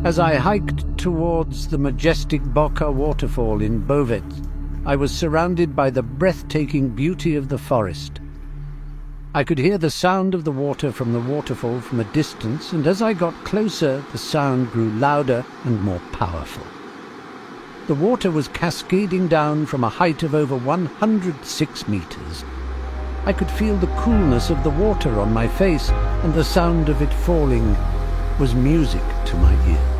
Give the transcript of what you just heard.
As I hiked towards the majestic Boca waterfall in Bovet, I was surrounded by the breathtaking beauty of the forest. I could hear the sound of the water from the waterfall from a distance, and as I got closer, the sound grew louder and more powerful. The water was cascading down from a height of over 106 meters. I could feel the coolness of the water on my face, and the sound of it falling was music to my ears.